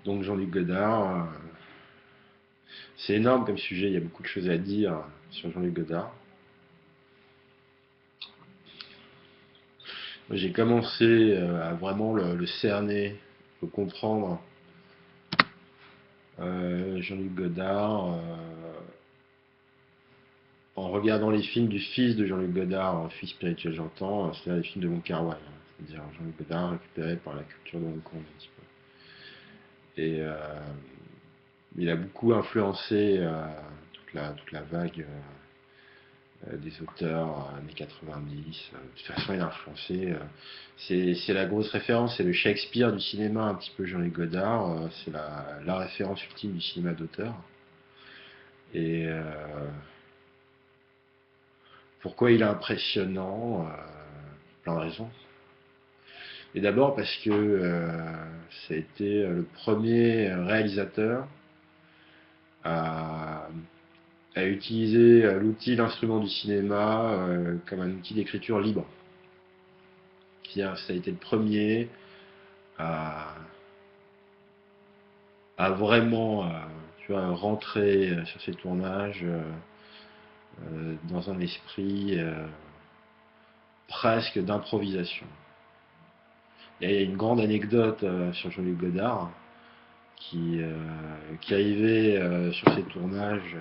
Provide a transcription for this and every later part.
Donc Jean-Luc Godard, c'est énorme comme sujet, il y a beaucoup de choses à dire sur Jean-Luc Godard. J'ai commencé à vraiment le cerner, le comprendre. Jean-Luc Godard, en regardant les films du fils de Jean-Luc Godard, fils spirituel j'entends, c'est-à-dire les films de Wong Kar-wai, c'est-à-dire Jean-Luc Godard récupéré par la culture de Hong Kong un petit peu. Et il a beaucoup influencé toute la vague des auteurs années 90. De toute façon, il a influencé. C'est la grosse référence, c'est le Shakespeare du cinéma, un petit peu Jean-Luc Godard. C'est la référence ultime du cinéma d'auteur. Et pourquoi il est impressionnant Plein de raisons. Et d'abord parce que ça a été le premier réalisateur à, à utiliser l'instrument du cinéma comme un outil d'écriture libre. C'est-à-dire, ça a été le premier à, à vraiment tu vois, rentrer sur ces tournages dans un esprit presque d'improvisation. Il y a une grande anecdote sur Jean-Luc Godard qui arrivait sur ces tournages.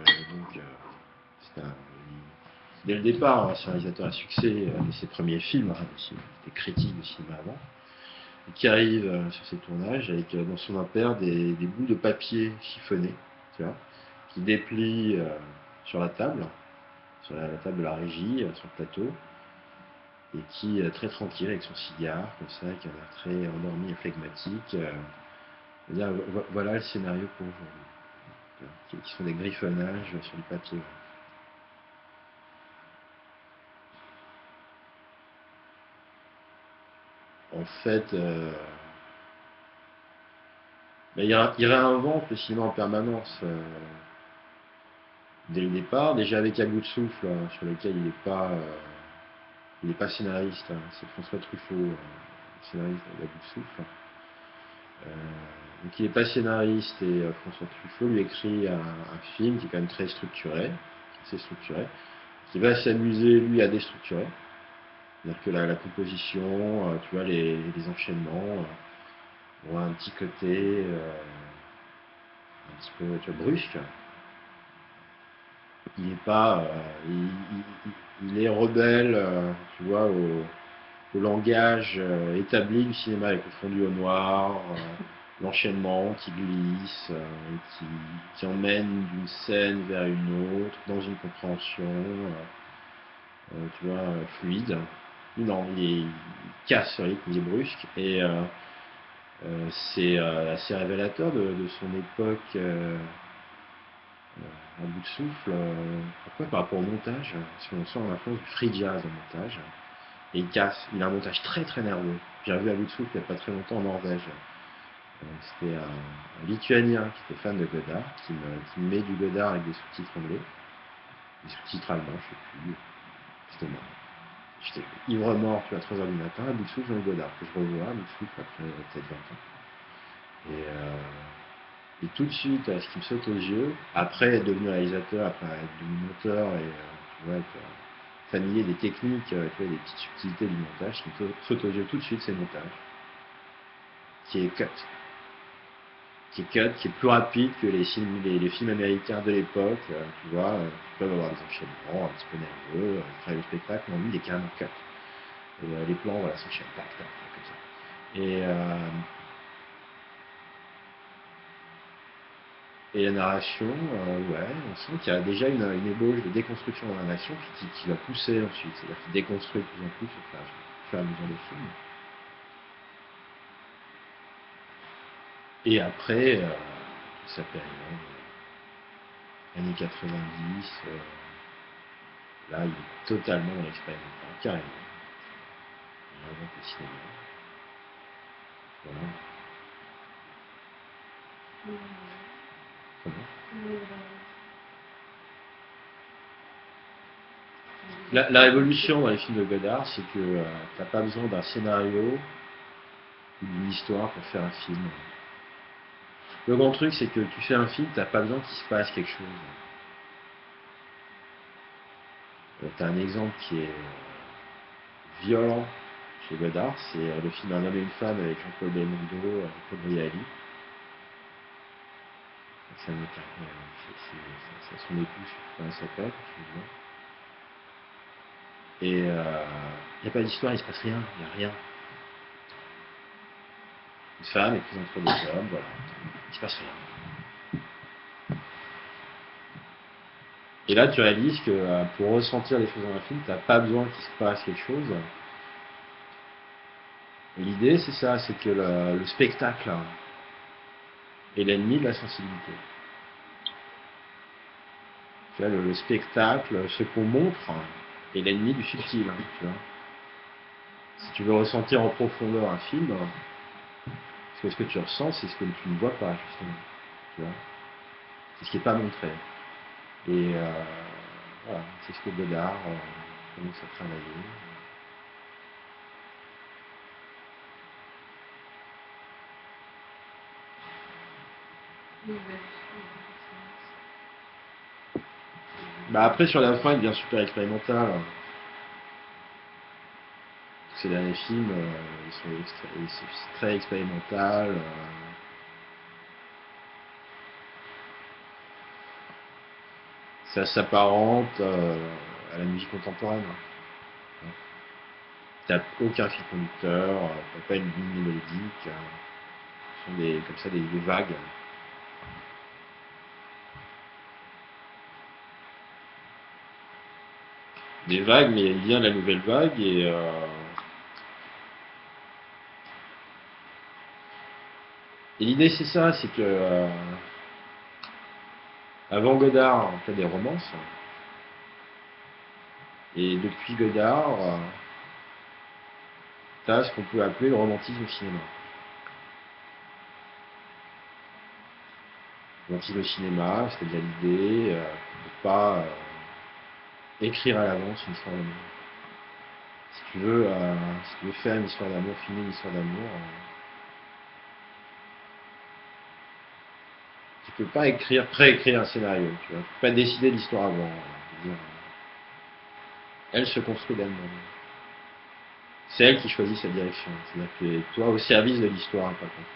Dès le départ, c'est un réalisateur à succès de ses premiers films, il était critique de cinéma avant, et qui arrive sur ces tournages avec dans son impair des bouts de papier chiffonné, tu vois, qui déplie sur la table, sur la table de la régie, sur le plateau, et qui, très tranquille avec son cigare, comme ça, avec un air très endormi et flegmatique, dire voilà le scénario pour aujourd'hui, qui sont des griffonnages sur du papier. En fait, il réinvente le cinéma en permanence dès le départ, déjà avec À bout de souffle, sur lequel il n'est pas scénariste, c'est François Truffaut, scénariste d'À bout de souffle. Euh, donc il n'est pas scénariste et François Truffaut lui écrit un film qui est quand même très structuré, assez structuré, qui va s'amuser lui à déstructurer. C'est-à-dire que la composition, tu vois, les enchaînements ont un petit côté un petit peu tu vois, brusque. Il est pas, il est rebelle, tu vois, au langage établi du cinéma avec le fondu au noir, l'enchaînement qui glisse, qui emmène d'une scène vers une autre, dans une compréhension, tu vois, fluide. Non, il casse ce rythme, il est brusque, et c'est assez révélateur de son époque à bout de souffle. Pourquoi par rapport au montage Parce qu'on sent l'influence du free jazz au montage. Et il casse. Il a un montage très très nerveux. J'ai revu à bout de souffle il n'y a pas très longtemps en Norvège. C'était un Lituanien qui était fan de Godard, qui me met du Godard avec des sous-titres anglais, des sous-titres allemands, je sais plus. C'était marrant. J'étais ivre mort, tu vois, à 3 heures du matin, à bout de souffle dans le Godard, que je revois à bout de souffle après peut-être 20 ans. Et tout de suite, ce qui me saute aux yeux, après être devenu réalisateur, après être devenu monteur et tu vois, être familier des techniques, tu vois, des petites subtilités du montage, ce qui me saute aux yeux tout de suite, c'est le montage, qui est cut. Qui est cut, qui est plus rapide que les films américains de l'époque, tu vois, qui peuvent avoir des enchaînements un petit peu nerveux, travailler le spectacle, mais lui, il est carrément cut. Et les plans, voilà, s'enchaînent, tac, tac, tac, comme ça. Et la narration, ouais, on sent qu'il y a déjà une ébauche de déconstruction dans la narration qui va pousser ensuite. C'est-à-dire qu'il déconstruit de plus en plus au fur et à mesure des films. Et après, ça période, années 90, là, il est totalement dans l'expérimental, carrément. Il invente le cinéma. Voilà. Comment la révolution dans les films de Godard, c'est que t'as pas besoin d'un scénario ou d'une histoire pour faire un film. Le grand truc, c'est que tu fais un film, t'as pas besoin qu'il se passe quelque chose. T'as un exemple qui est violent chez Godard, c'est le film Un homme et une femme avec Jean-Paul Belmondo, Paul Brialy. C'est son épouse, je sais pas comment elle s'appelle, je me souviens. Et il n'y a pas d'histoire, il se passe rien, il n'y a rien. Une femme est prise entre deux hommes, voilà, il se passe rien. Et là, tu réalises que pour ressentir les choses dans un film, tu n'as pas besoin qu'il se passe quelque chose. L'idée, c'est ça, c'est que le spectacle est l'ennemi de la sensibilité. Tu vois, le spectacle, ce qu'on montre, est l'ennemi du subtil. Tu vois. Si tu veux ressentir en profondeur un film, ce que tu ressens, c'est ce que tu ne vois pas, justement. Tu vois. C'est ce qui n'est pas montré. Et voilà, c'est ce que Godard commence à travailler. Bah après, sur la fin, il devient super expérimental. Ces derniers films, c'est très expérimental. Ça s'apparente à la musique contemporaine. T'as aucun fil conducteur, t'as pas une ligne mélodique. Ce sont comme ça des vagues. Des vagues, mais il vient de la nouvelle vague et l'idée c'est ça, c'est que avant Godard, on fait des romances. Et depuis Godard, t'as ce qu'on peut appeler le romantisme au cinéma. Le romantisme au cinéma, c'est-à-dire l'idée qu'on ne peut pas écrire à l'avance une histoire d'amour. Si tu veux faire une histoire d'amour, filmer une histoire d'amour, tu peux pas préécrire un scénario. Tu vois, tu peux pas décider de l'histoire avant. Elle se construit d'elle-même. C'est elle qui choisit sa direction. C'est-à-dire que toi au service de l'histoire, par contre.